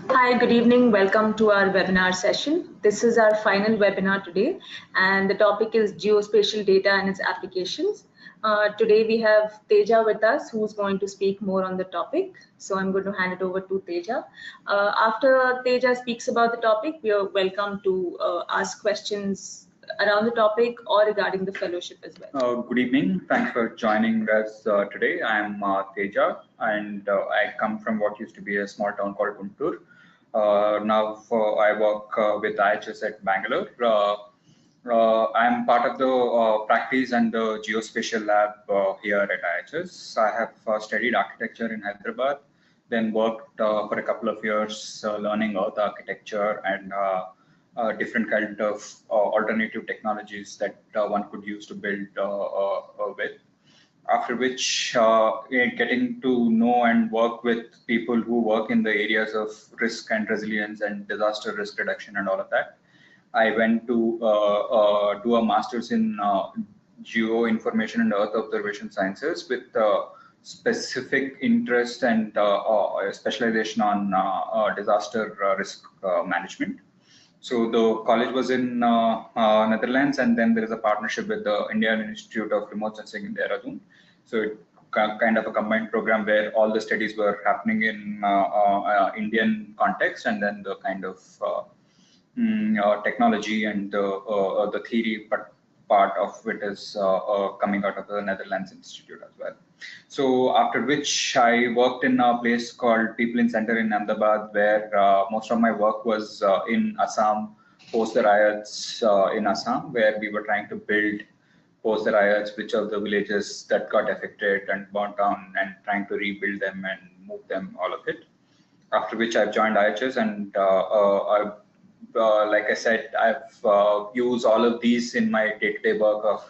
Hi, good evening. Welcome to our webinar session. This is our final webinar today, and the topic is geospatial data and its applications. Today we have Teja with us, who's going to speak more on the topic. So I'm going to hand it over to Teja. After Teja speaks about the topic, we are welcome to ask questions around the topic or regarding the fellowship as well. Good evening. Thanks for joining us today. I'm Teja, and I come from what used to be a small town called Guntur. Now I work with IHS at Bangalore. I'm part of the practice and the geospatial lab here at IHS. I have studied architecture in Hyderabad, then worked for a couple of years learning earth architecture and different kind of alternative technologies that one could use to build with. After which, getting to know and work with people who work in the areas of risk and resilience and disaster risk reduction and all of that, I went to do a master's in geo information and earth observation sciences with specific interest and specialization on disaster risk management. So the college was in Netherlands, and then there is a partnership with the Indian Institute of Remote Sensing in Dehradun. So it kind of a combined program where all the studies were happening in Indian context, and then the kind of technology and the theory part of it is coming out of the Netherlands Institute as well. So after which I worked in a place called People in Center in Ahmedabad, where most of my work was in Assam, post the riots in Assam, where we were trying to build post the riots, which of the villages that got affected and burnt down, and trying to rebuild them and move them, all of it. After which I've joined IHS, and like I said, I've used all of these in my day-to-day work of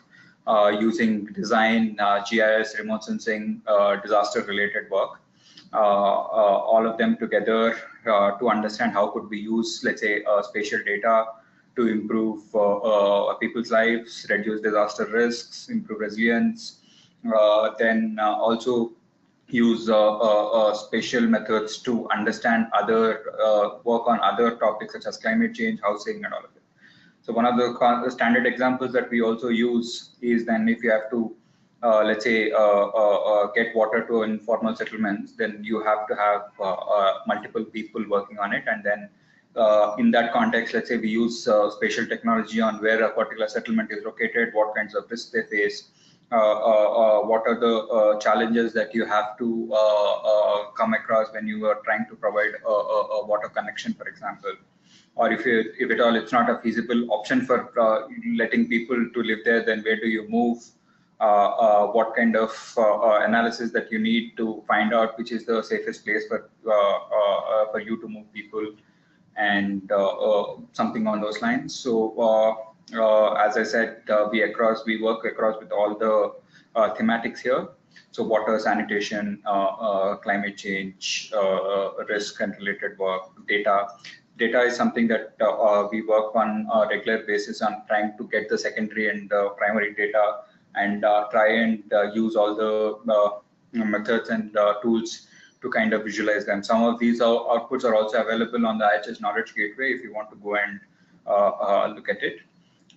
using design, GIS, remote sensing, disaster-related work, all of them together to understand how could we use, let's say, spatial data to improve people's lives, reduce disaster risks, improve resilience, then also use spatial methods to understand other work on other topics such as climate change, housing, and all of it. So one of the standard examples that we also use is then if you have to, let's say, get water to informal settlements, then you have to have multiple people working on it. And then in that context, let's say we use spatial technology on where a particular settlement is located, what kinds of risks they face, what are the challenges that you have to come across when you are trying to provide a water connection, for example, or if at all it's not a feasible option for letting people to live there, then where do you move? What kind of analysis that you need to find out which is the safest place for you to move people, and something on those lines. So as I said, we work across with all the thematics here. So water, sanitation, climate change, risk and related work, data. Data is something that we work on a regular basis on trying to get the secondary and primary data, and try and use all the methods and tools to kind of visualize them. Some of these outputs are also available on the IHS Knowledge Gateway if you want to go and look at it.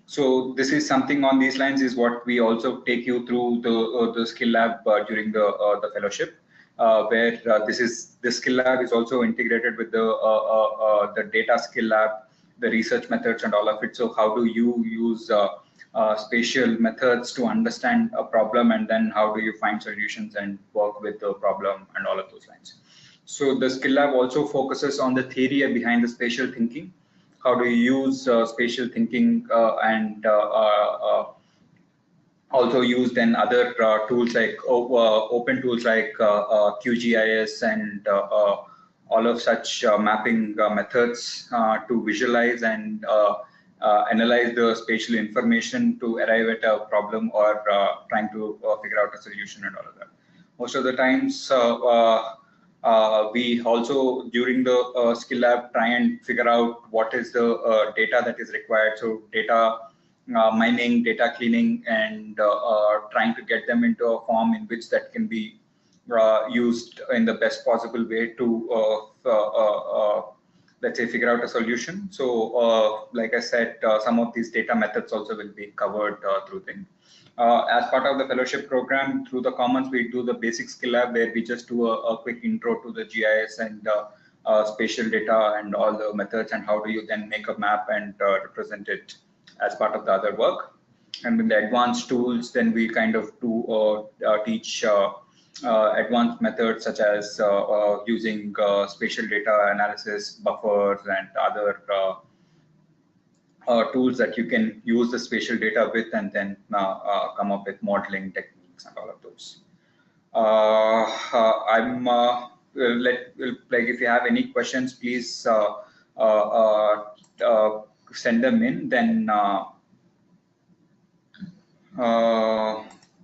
So this is something on these lines is what we also take you through the skill lab during the fellowship, where this skill lab is also integrated with the data skill lab, the research methods and all of it. So how do you use spatial methods to understand a problem, and then how do you find solutions and work with the problem and all of those lines. So the skill lab also focuses on the theory behind the spatial thinking. How do you use spatial thinking and also use then other tools like open tools like QGIS and all of such mapping methods to visualize and analyze the spatial information to arrive at a problem or trying to figure out a solution and all of that. Most of the times, we also during the skill lab try and figure out what is the data that is required. So data mining, data cleaning, and trying to get them into a form in which that can be used in the best possible way to let's say, figure out a solution. So like I said, some of these data methods also will be covered through things. As part of the fellowship program through the Commons, we do the basic skill lab where we just do a quick intro to the GIS and spatial data and all the methods, and how do you then make a map and represent it as part of the other work. And with the advanced tools, then we kind of do teach advanced methods such as using spatial data analysis, buffers, and other tools that you can use the spatial data with, and then come up with modeling techniques and all of those. Like if you have any questions, please send them in. Then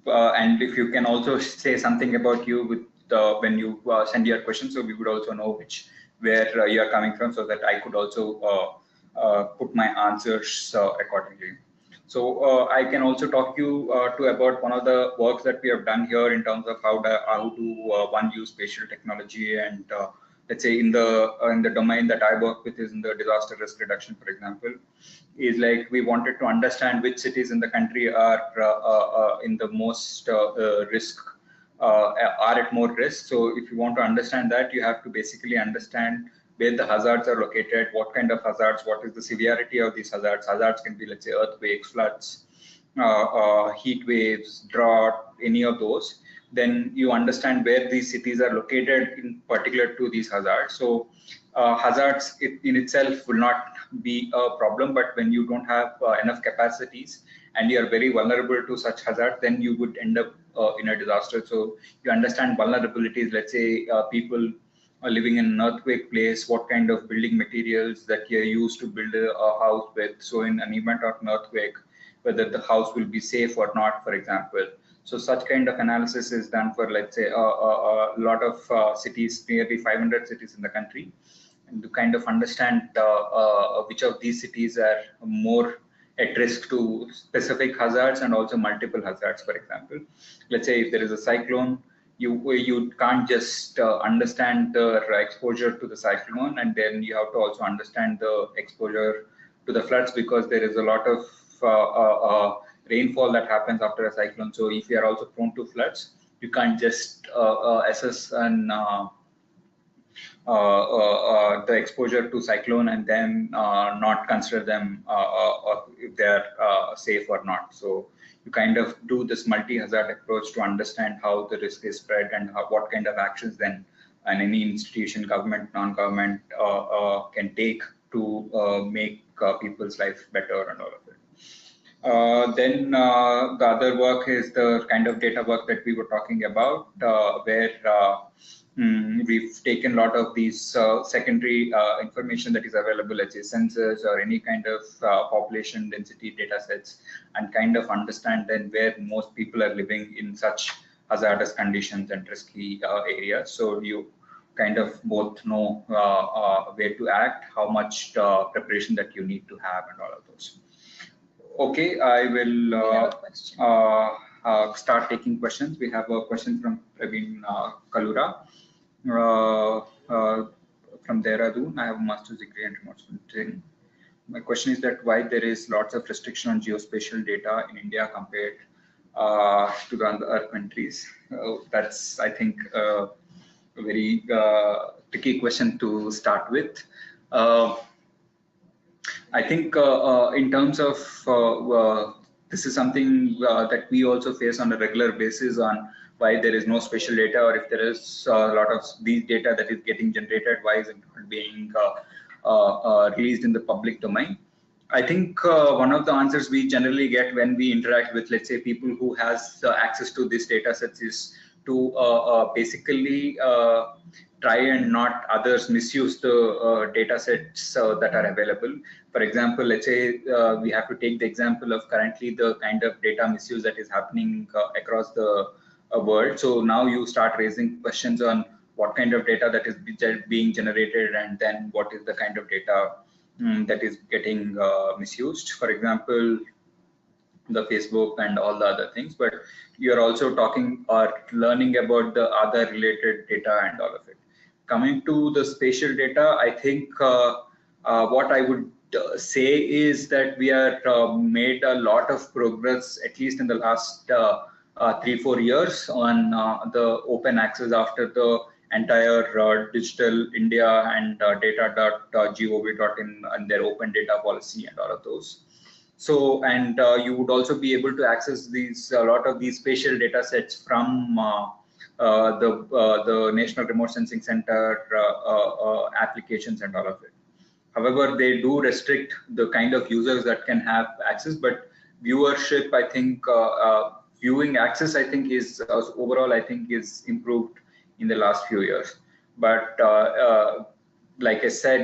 and if you can also say something about you with when you send your questions, so we would also know where you are coming from, so that I could also put my answers accordingly. So I can also talk you to about one of the works that we have done here in terms of how do one use spatial technology, and let's say in the domain that I work with is in the disaster risk reduction, for example. Is like we wanted to understand which cities in the country are in the most risk, are at more risk. So if you want to understand that, you have to basically understand where the hazards are located, what kind of hazards, what is the severity of these hazards. Hazards can be, let's say, earthquakes, floods, heat waves, drought, any of those. Then you understand where these cities are located in particular to these hazards. So hazards in itself will not be a problem, but when you don't have enough capacities and you are very vulnerable to such hazards, then you would end up in a disaster. So you understand vulnerabilities, let's say people are living in an earthquake place, what kind of building materials that you use to build a house with. So in an event of an earthquake, whether the house will be safe or not, for example. So such kind of analysis is done for, let's say, a lot of cities, nearly 500 cities in the country, and to kind of understand which of these cities are more at risk to specific hazards and also multiple hazards. For example, let's say if there is a cyclone, you can't just understand the exposure to the cyclone, and then you have to also understand the exposure to the floods, because there is a lot of rainfall that happens after a cyclone. So if you are also prone to floods, you can't just assess and the exposure to cyclone and then not consider them if they are safe or not. So you kind of do this multi-hazard approach to understand how the risk is spread and what kind of actions then any institution, government, non-government, can take to make people's life better and all of it. Then the other work is the kind of data work that we were talking about, where we've taken a lot of these secondary information that is available, let's say census or any kind of population density data sets, and kind of understand then where most people are living in such hazardous conditions and risky areas. So you kind of both know where to act, how much preparation that you need to have, and all of those. Okay, I will start taking questions. We have a question from Praveen Kalura. From Dehradun. I have a master's degree in remote sensing. My question is that why there is lots of restriction on geospatial data in India compared to the other countries. That's, I think, a very tricky question to start with. I think in terms of this is something that we also face on a regular basis on why there is no spatial data, or if there is a lot of these data that is getting generated, why is it not being released in the public domain. I think one of the answers we generally get when we interact with, let's say, people who has access to these data sets is to basically try and not others misuse the data sets that are available. For example, let's say we have to take the example of currently the kind of data misuse that is happening across the world. So now you start raising questions on what kind of data that is being generated, and then what is the kind of data that is getting misused. For example, the Facebook and all the other things, but you're also talking or learning about the other related data and all of it. coming to the spatial data, I think what I would say is that we are made a lot of progress, at least in the last 3-4 years, on the open access after the entire Digital India and data.gov.in and their open data policy and all of those. So, and you would also be able to access a lot of these spatial data sets from the National Remote Sensing Center applications and all of it. However, they do restrict the kind of users that can have access, but viewership, I think, viewing access, I think, is overall, I think, is improved in the last few years. But like I said,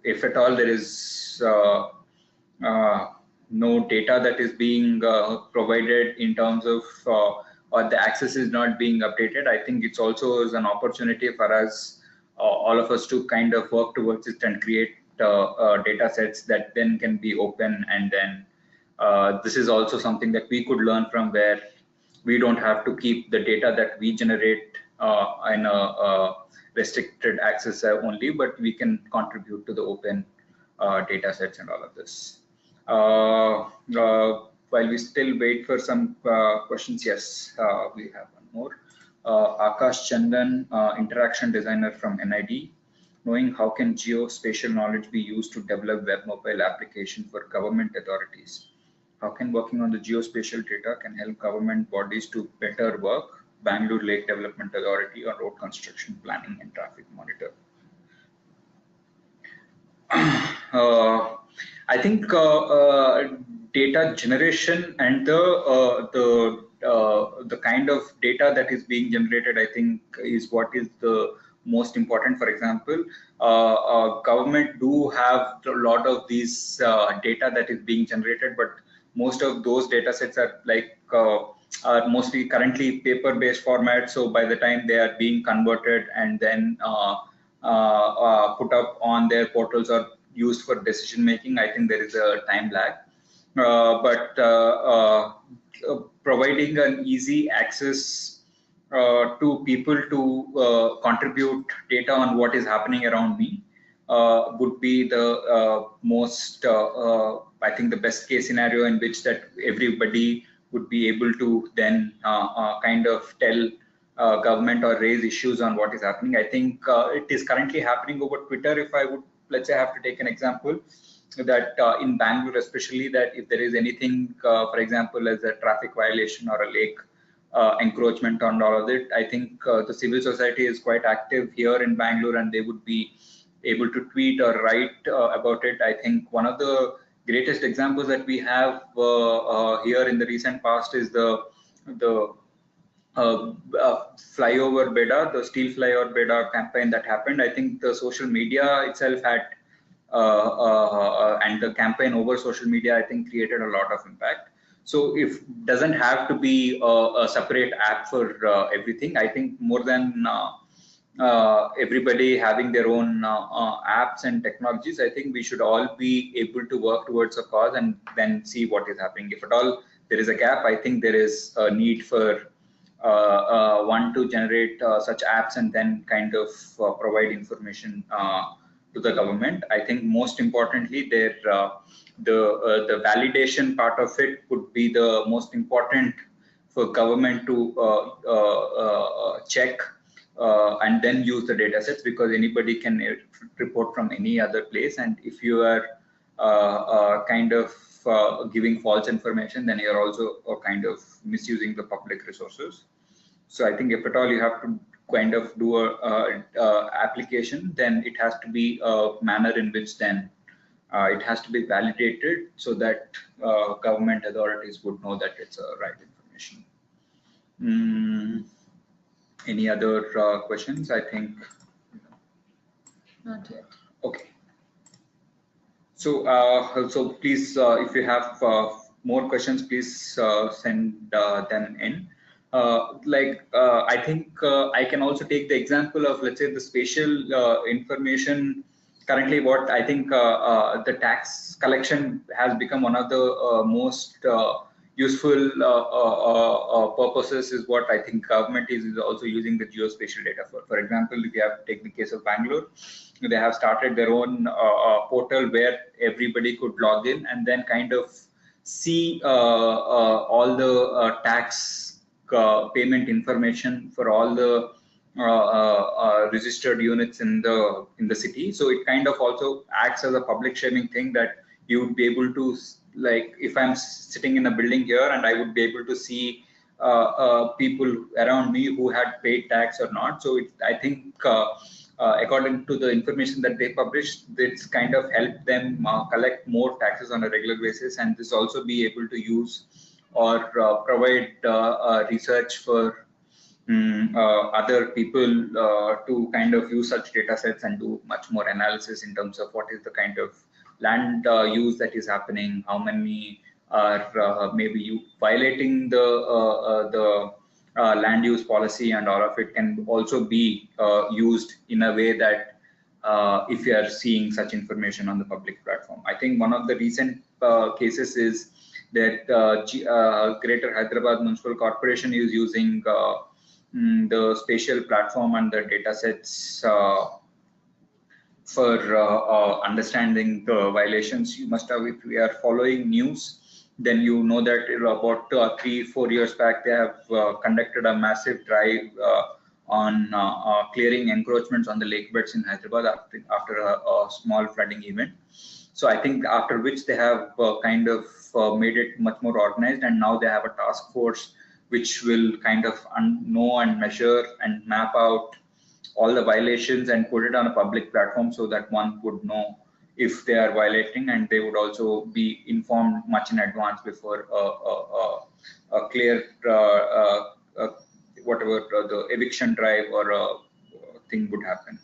if at all there is no data that is being provided in terms of or the access is not being updated, I think it's also is an opportunity for us, all of us, to kind of work towards it and create data sets that then can be open. And then this is also something that we could learn from, where we don't have to keep the data that we generate in a restricted access only, but we can contribute to the open data sets and all of this. While we still wait for some questions, yes, we have one more. Akash Chandan, interaction designer from NID. Knowing how can geospatial knowledge be used to develop web mobile application for government authorities? How can working on the geospatial data can help government bodies to better work? Bangalore Lake Development Authority on road construction planning and traffic monitor. I think data generation and the kind of data that is being generated, I think, is what is the most important. For example, government do have a lot of these data that is being generated, but most of those data sets are like are mostly currently paper-based format. So by the time they are being converted and then put up on their portals or used for decision making, I think there is a time lag. But providing an easy access to people to contribute data on what is happening around me would be the most, I think, the best case scenario in which that everybody would be able to then kind of tell government or raise issues on what is happening. I think it is currently happening over Twitter. If I would, let's say, have to take an example, that in Bangalore especially, that if there is anything, for example, as a traffic violation or a lake encroachment on all of it, I think the civil society is quite active here in Bangalore, and they would be able to tweet or write about it. I think one of the greatest examples that we have here in the recent past is the flyover beda, the steel flyover beda campaign that happened. I think the social media itself had and the campaign over social media, I think, created a lot of impact. So if doesn't have to be a separate app for everything, I think more than everybody having their own apps and technologies, I think we should all be able to work towards a cause and then see what is happening. If at all there is a gap, I think there is a need for one to generate such apps and then kind of provide information to the government. I think most importantly, the validation part of it would be the most important for government to check and then use the data sets, because anybody can report from any other place, and if you are kind of giving false information, then you're also kind of misusing the public resources. So I think if at all you have to kind of do a application, then it has to be a manner in which then it has to be validated so that government authorities would know that it's right information. Any other questions? I think not yet. Okay. So so please, if you have more questions, please send them in. I think I can also take the example of, let's say, the spatial information. Currently, what I think the tax collection has become one of the most useful purposes is what I think government is also using the geospatial data for. For example, if you have to take the case of Bangalore, they have started their own portal where everybody could log in and then kind of see all the tax payment information for all the registered units in the city. So it kind of also acts as a public sharing thing that you would be able to, like, if I'm sitting in a building here and I would be able to see people around me who had paid tax or not. So I think according to the information that they published, it's kind of helped them collect more taxes on a regular basis, and this also be able to use or provide research for other people to kind of use such data sets and do much more analysis in terms of what is the kind of land use that is happening, how many are maybe you violating the land use policy, and all of it can also be used in a way that if you are seeing such information on the public platform. I think one of the recent cases is that Greater Hyderabad Municipal Corporation is using the spatial platform and the data sets for understanding the violations. You must have, if we are following news, then you know that about 3-4 years back, they have conducted a massive drive on clearing encroachments on the lake beds in Hyderabad after a small flooding event. So I think after which they have kind of made it much more organized, and now they have a task force which will kind of know and measure and map out all the violations and put it on a public platform so that one would know if they are violating, and they would also be informed much in advance before a clear whatever the eviction drive or thing would happen.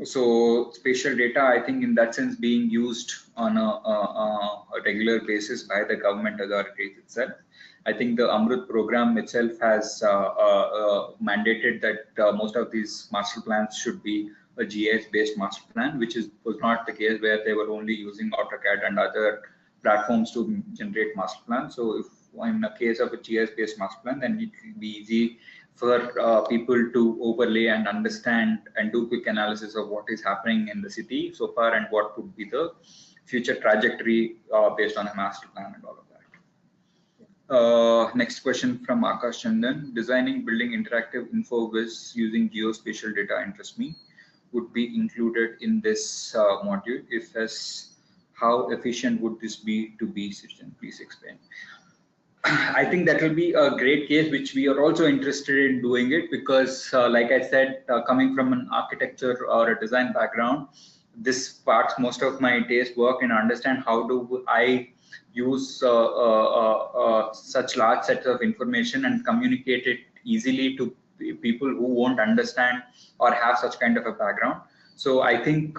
So spatial data, I think in that sense, being used on a regular basis by the government authorities itself. I think the Amrut program itself has mandated that most of these master plans should be a GIS-based master plan, which was not the case where they were only using AutoCAD and other platforms to generate master plans. So if in a case of a GIS-based master plan, then it will be easy for people to overlay and understand and do quick analysis of what is happening in the city so far and what could be the future trajectory based on a master plan and all of that. Next question from Akash Chandan. Designing building interactive infocus using geospatial data interests me. Would be included in this module? If yes, how efficient would this be to be citizen? Please explain. I think that will be a great case, which we are also interested in doing it because, like I said, coming from an architecture or a design background, this sparks most of my day's work and understand how do I use such large sets of information and communicate it easily to people who won't understand or have such kind of a background. So I think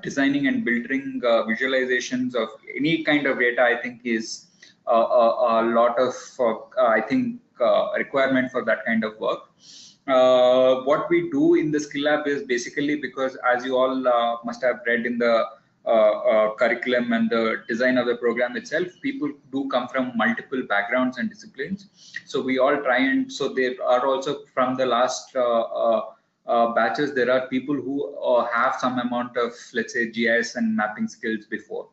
designing and building visualizations of any kind of data, I think, is a lot of, I think, requirement for that kind of work. What we do in the skill lab is basically, because as you all must have read in the curriculum and the design of the program itself, people do come from multiple backgrounds and disciplines. So we all try, and so there are also from the last batches, there are people who have some amount of, let's say, GIS and mapping skills before.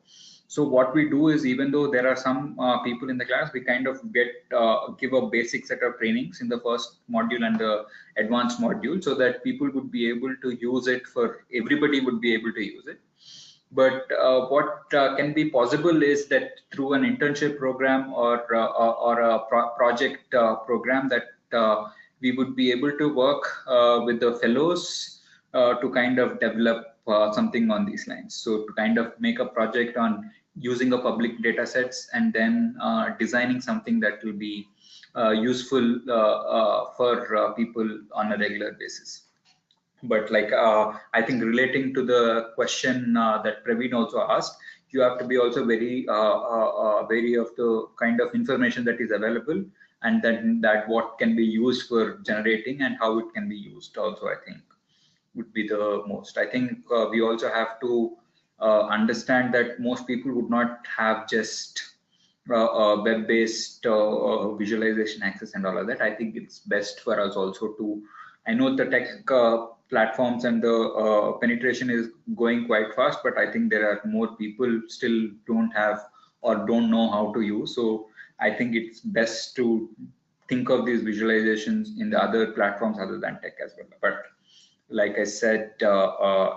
So what we do is, even though there are some people in the class, we kind of give a basic set of trainings in the first module and the advanced module, so that people would be able to use it for, everybody would be able to use it. But what can be possible is that through an internship program or a project program, that we would be able to work with the fellows to kind of develop something on these lines. So to kind of make a project on using a public data sets and then designing something that will be useful for people on a regular basis. But like I think relating to the question that Praveen also asked, you have to be also very wary of the kind of information that is available, and then that what can be used for generating and how it can be used also, I think, would be the most. I think we also have to understand that most people would not have just web-based visualization access and all of that, I think it's best for us also to, I know the tech platforms and the penetration is going quite fast, but I think there are more people still don't have or don't know how to use. So I think it's best to think of these visualizations in the other platforms other than tech as well. But like I said, there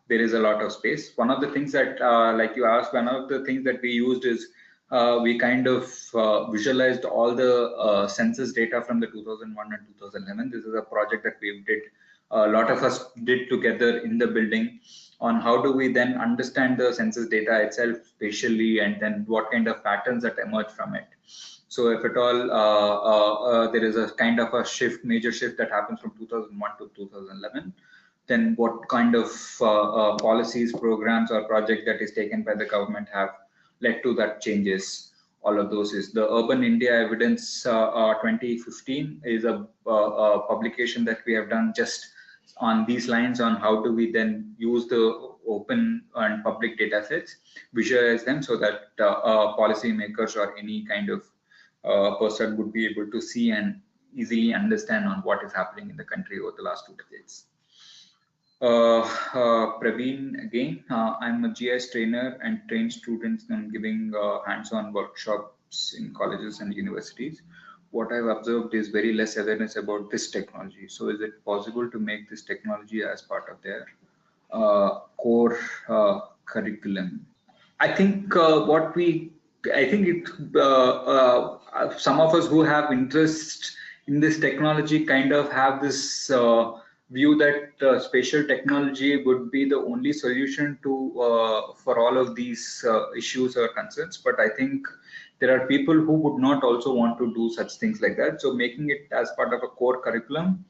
is a lot of space. One of the things that, like you asked, one of the things that we used is we kind of visualized all the census data from the 2001 and 2011. This is a project that we did. A lot of us did together in the building on how do we then understand the census data itself spatially, and then what kind of patterns that emerge from it. So if at all there is a kind of a shift, major shift that happens from 2001 to 2011, then what kind of policies, programs, or project that is taken by the government have led to that changes. All of those is the Urban India Evidence 2015 is a publication that we have done just on these lines on how do we then use the open and public data sets, visualize them so that policymakers or any kind of person would be able to see and easily understand on what is happening in the country over the last 2 decades. Praveen again, I'm a GIS trainer and train students and giving hands-on workshops in colleges and universities. What I've observed is very less awareness about this technology. So is it possible to make this technology as part of their core curriculum? I think some of us who have interest in this technology kind of have this view that spatial technology would be the only solution to for all of these issues or concerns. But I think there are people who would not also want to do such things like that. So making it as part of a core curriculum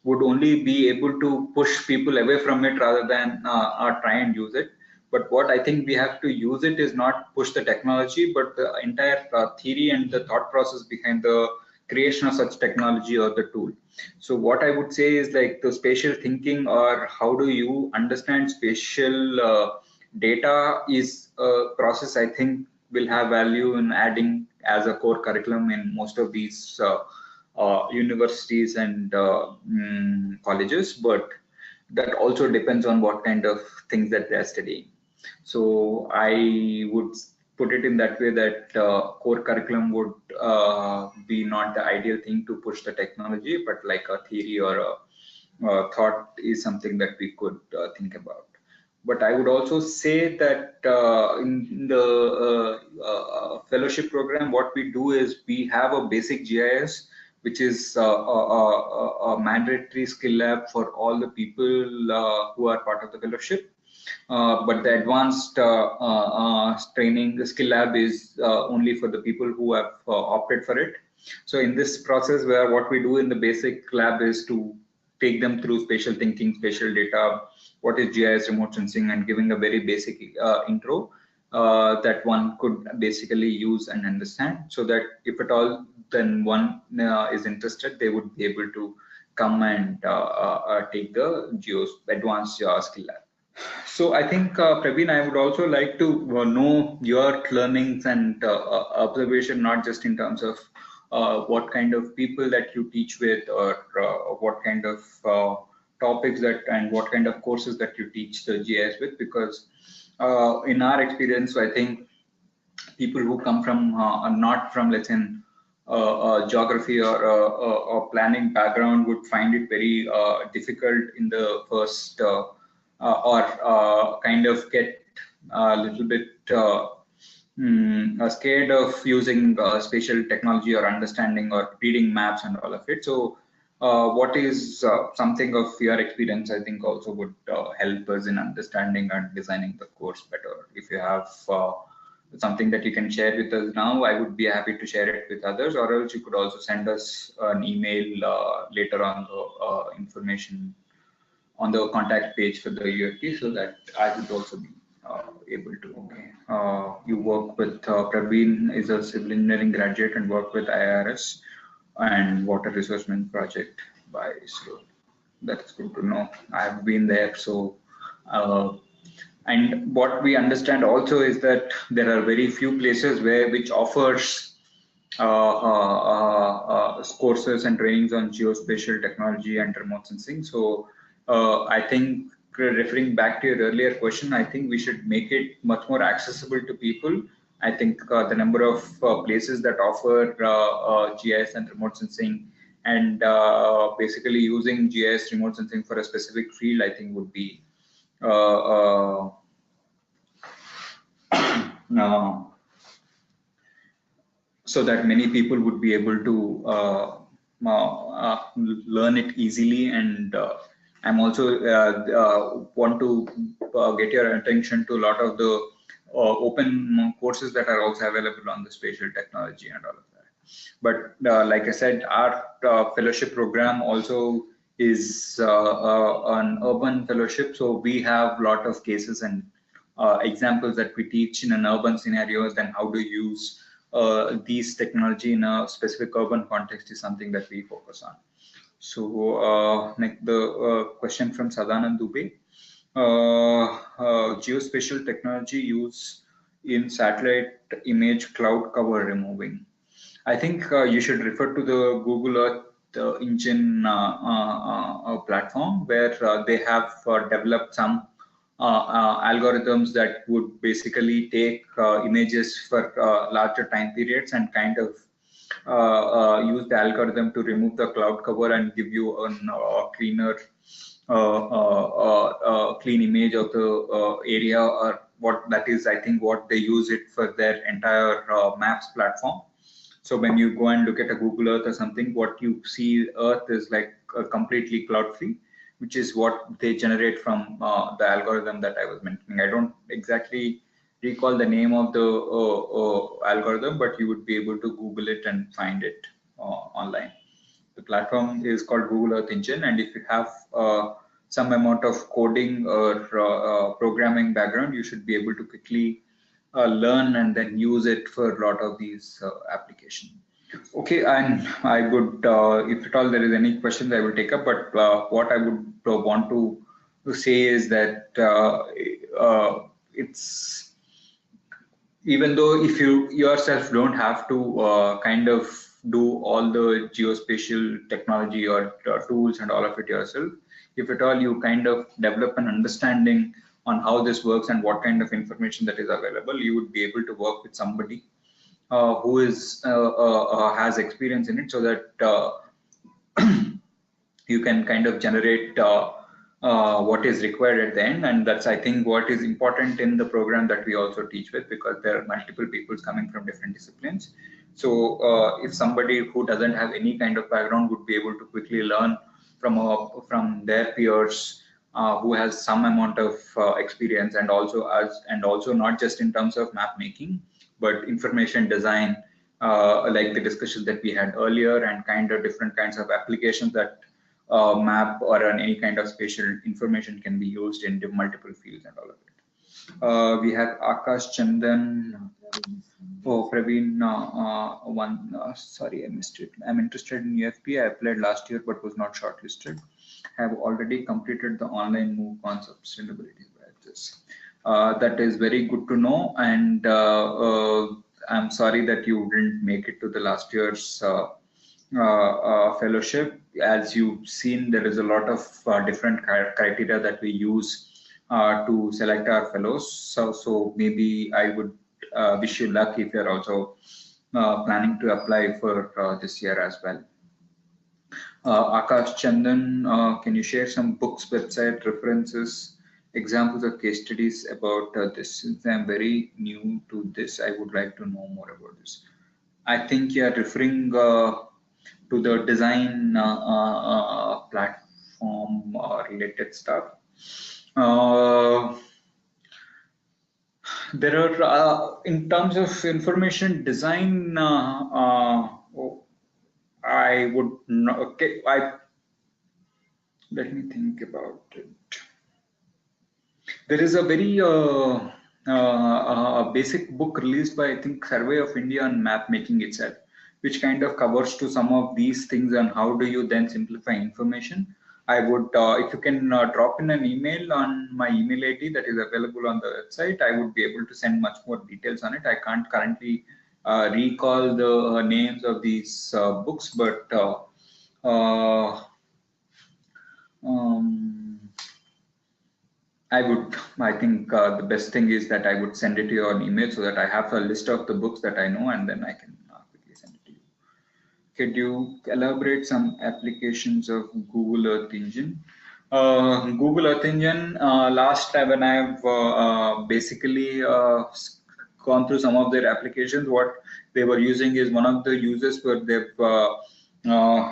would only be able to push people away from it rather than try and use it. But what I think we have to use it is not push the technology, but the entire theory and the thought process behind the creation of such technology or the tool. So what I would say is like the spatial thinking, or how do you understand spatial data, is a process I think will have value in adding as a core curriculum in most of these universities and colleges, but that also depends on what kind of things that they're studying. So I would put it in that way that core curriculum would be not the ideal thing to push the technology, but like a theory or a thought is something that we could think about. But I would also say that in the fellowship program, what we do is we have a basic GIS, which is a mandatory skill lab for all the people who are part of the fellowship. But the advanced training, the skill lab is only for the people who have opted for it. So in this process, where what we do in the basic lab is to take them through spatial thinking, spatial data, what is GIS, remote sensing, and giving a very basic intro that one could basically use and understand, so that if at all then one is interested, they would be able to come and take the advanced skill lab. So I think, Praveen, I would also like to know your learnings and observation, not just in terms of what kind of people that you teach with, or what kind of topics that and what kind of courses that you teach the GIS with, because in our experience, I think people who come from not from, let's say, geography or planning background would find it very difficult in the first or kind of get a little bit scared of using spatial technology or understanding or reading maps and all of it. So what is something of your experience, I think also would help us in understanding and designing the course better. If you have something that you can share with us now, I would be happy to share it with others, or else you could also send us an email later on the information on the contact page for the UFT, so that I would also be able to. Okay. You work with Praveen is a civil engineering graduate and work with IRS and water resource management project by ISRO. That's good to know. I've been there, so And what we understand also is that there are very few places which offers courses and trainings on geospatial technology and remote sensing. So I think, referring back to your earlier question, I think we should make it much more accessible to people. I think the number of places that offer GIS and remote sensing and basically using GIS remote sensing for a specific field, I think would be so that many people would be able to learn it easily. And I'm also want to get your attention to a lot of the open courses that are also available on the spatial technology and all of that. But like I said, our fellowship program also is an urban fellowship, so we have a lot of cases and examples that we teach in an urban scenarios, then how to use these technology in a specific urban context is something that we focus on. So next, the question from Sadanand Dubey. Geospatial technology use in satellite image cloud cover removing. I think you should refer to the Google Earth engine platform, where they have developed some algorithms that would basically take images for larger time periods and kind of use the algorithm to remove the cloud cover and give you a cleaner, clean image of the area, or what that is. I think what they use it for their entire maps platform. So when you go and look at a Google Earth or something, what you see Earth is like completely cloud free, which is what they generate from the algorithm that I was mentioning. I don't exactly recall the name of the algorithm, but you would be able to Google it and find it online. The platform is called Google Earth Engine, and if you have some amount of coding or programming background, you should be able to quickly learn and then use it for a lot of these applications. Okay, and I would, if at all there is any questions, I will take up. But what I would want to say is that it's, even though if you yourself don't have to kind of do all the geospatial technology or tools and all of it yourself, if at all you kind of develop an understanding on how this works and what kind of information that is available, you would be able to work with somebody who is has experience in it, so that you can kind of generate what is required at the end. And that's, I think, what is important in the program that we also teach with, because there are multiple people coming from different disciplines. So if somebody who doesn't have any kind of background would be able to quickly learn from their peers who has some amount of experience, and also not just in terms of map making, but information design, like the discussion that we had earlier, and kind of different kinds of applications that map or any kind of spatial information can be used in multiple fields and all of it. We have Akash Chandan. Oh, Praveen, sorry, I missed it. I'm interested in UFP. I applied last year but was not shortlisted. Have already completed the online MOOC on sustainability badges. That is very good to know, and I'm sorry that you didn't make it to the last year's fellowship. As you've seen, there is a lot of different criteria that we use to select our fellows. So maybe I would wish you luck if you're also planning to apply for this year as well. Akash Chandan, can you share some books, website references, examples of case studies about this? Since I'm very new to this, I would like to know more about this. I think you're referring to the design platform related stuff. There are, in terms of information design, I would not, okay, let me think about it. There is a very basic book released by, I think, Survey of India on map making itself, which kind of covers to some of these things on how do you then simplify information. I would, if you can drop in an email on my email ID that is available on the website, I would be able to send much more details on it. I can't currently recall the names of these books, but um, I think the best thing is that I would send it to you on email so that I have a list of the books that I know, and then I can quickly send it to you. Could you elaborate some applications of Google Earth Engine? Google Earth Engine, last time when I've basically gone through some of their applications, what they were using is one of the uses where they've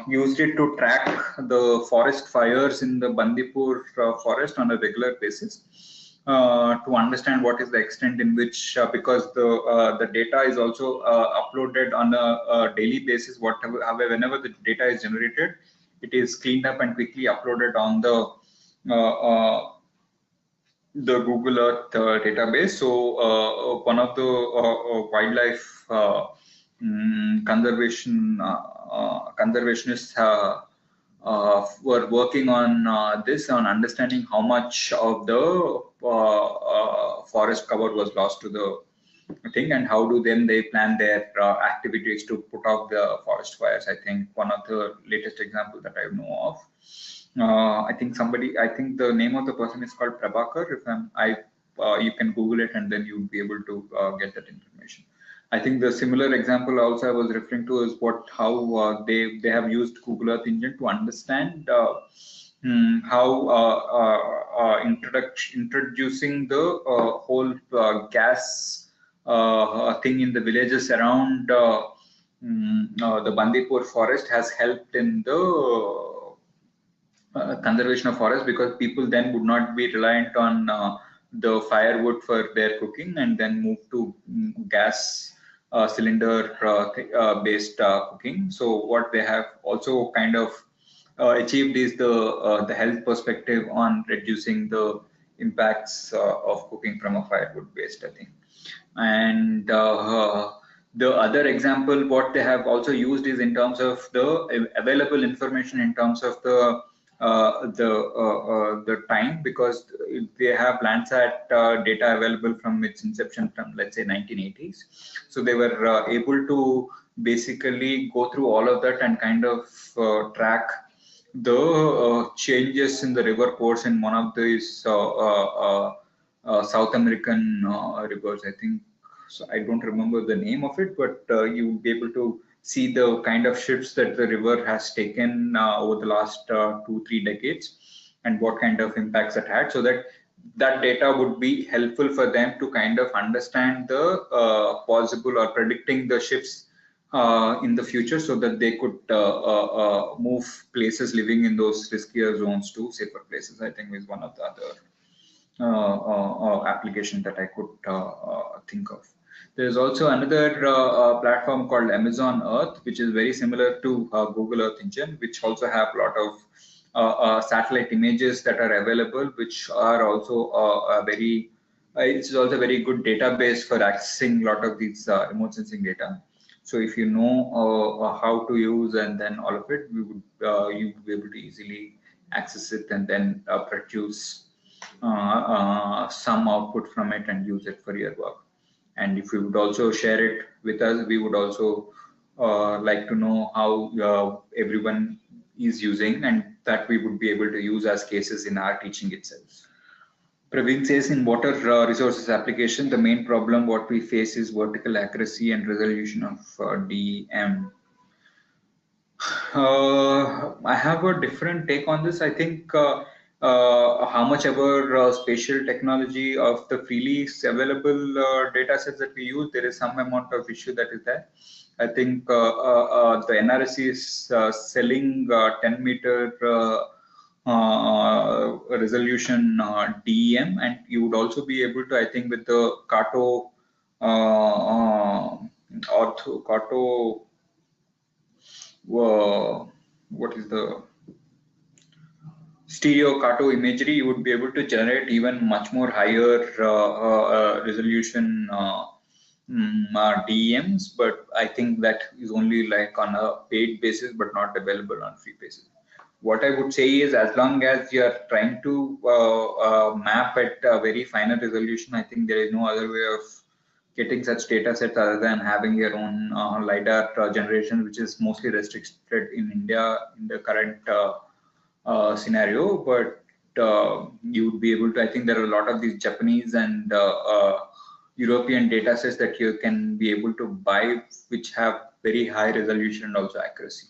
used it to track the forest fires in the Bandipur forest on a regular basis. To understand what is the extent in which, because the data is also uploaded on a daily basis. Whenever the data is generated, it is cleaned up and quickly uploaded on the Google Earth database. So one of the wildlife conservationists were working on this, on understanding how much of the forest cover was lost to the thing, and how do then they plan their activities to put out the forest fires. I think one of the latest examples that I know of, I think the name of the person is called Prabhakar. You can Google it and then you'll be able to get that information. I think the similar example also I was referring to is how they have used Google Earth Engine to understand how introducing the whole gas thing in the villages around the Bandipur forest has helped in the conservation of forest, because people then would not be reliant on the firewood for their cooking and then move to gas cylinder based cooking. So what they have also kind of achieved is the health perspective on reducing the impacts of cooking from a firewood based, I think. And the other example what they have also used is in terms of the available information in terms of the time, because they have Landsat data available from its inception from, let's say, 1980s. So they were able to basically go through all of that and kind of track the changes in the river course in one of these South American rivers. I think, so I don't remember the name of it, but you will be able to see the kind of shifts that the river has taken over the last 2-3 decades and what kind of impacts it had, so that data would be helpful for them to kind of understand the possible or predicting the shifts in the future, so that they could move places living in those riskier zones to safer places. I think is one of the other application that I could think of. There's also another platform called Amazon Earth, which is very similar to Google Earth Engine, which also have a lot of satellite images that are available, which are also it's also a very good database for accessing a lot of these remote sensing data. So if you know how to use and then all of it, you would be able to easily access it and then produce some output from it and use it for your work. And if you would also share it with us, we would also like to know how everyone is using, and that we would be able to use as cases in our teaching itself. Praveen says, in water resources application, the main problem what we face is vertical accuracy and resolution of DEM. I have a different take on this. I think how much ever spatial technology of the freely available data sets that we use, there is some amount of issue that is there. I think the NRSC is selling 10-meter resolution DEM, and you would also be able to, I think, with the Kato what is the stereo Kato imagery, you would be able to generate even much more higher resolution DEMs, but I think that is only like on a paid basis, but not available on free basis. what I would say is, as long as you're trying to map at a very finer resolution, I think there is no other way of getting such data sets other than having your own LiDAR generation, which is mostly restricted in India in the current scenario. But you would be able to, I think there are a lot of these Japanese and European data sets that you can be able to buy, which have very high resolution and also accuracy.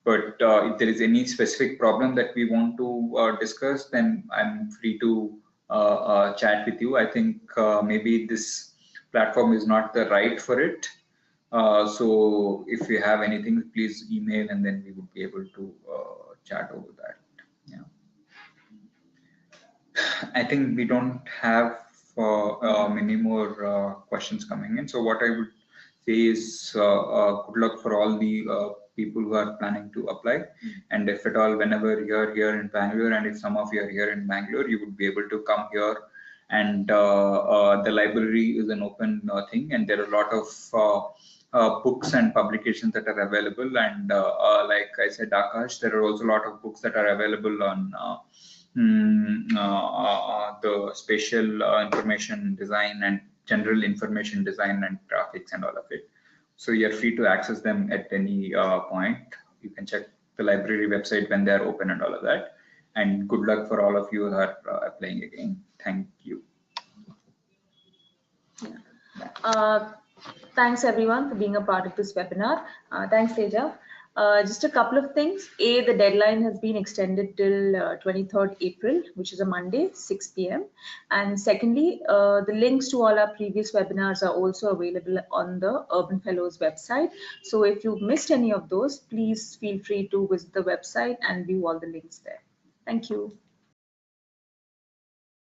But if there is any specific problem that we want to discuss, then I'm free to chat with you. I think maybe this platform is not the right for it. So if you have anything, please email, and then we would be able to chat over that. Yeah. I think we don't have many more questions coming in. So what I would say is good luck for all the people who are planning to apply. And if at all, whenever you're here in Bangalore, and if some of you are here in Bangalore, you would be able to come here. And the library is an open thing, and there are a lot of books and publications that are available. And like I said, Akash, there are also a lot of books that are available on the spatial information design and general information design and graphics and all of it. So you're free to access them at any point. You can check the library website when they're open and all of that. And good luck for all of you who are applying again. Thank you. Thanks everyone for being a part of this webinar. Thanks, Teja. Just a couple of things. A, the deadline has been extended till 23rd April, which is a Monday, 6 p.m. And secondly, the links to all our previous webinars are also available on the Urban Fellows website. So if you've missed any of those, please feel free to visit the website and view all the links there. Thank you.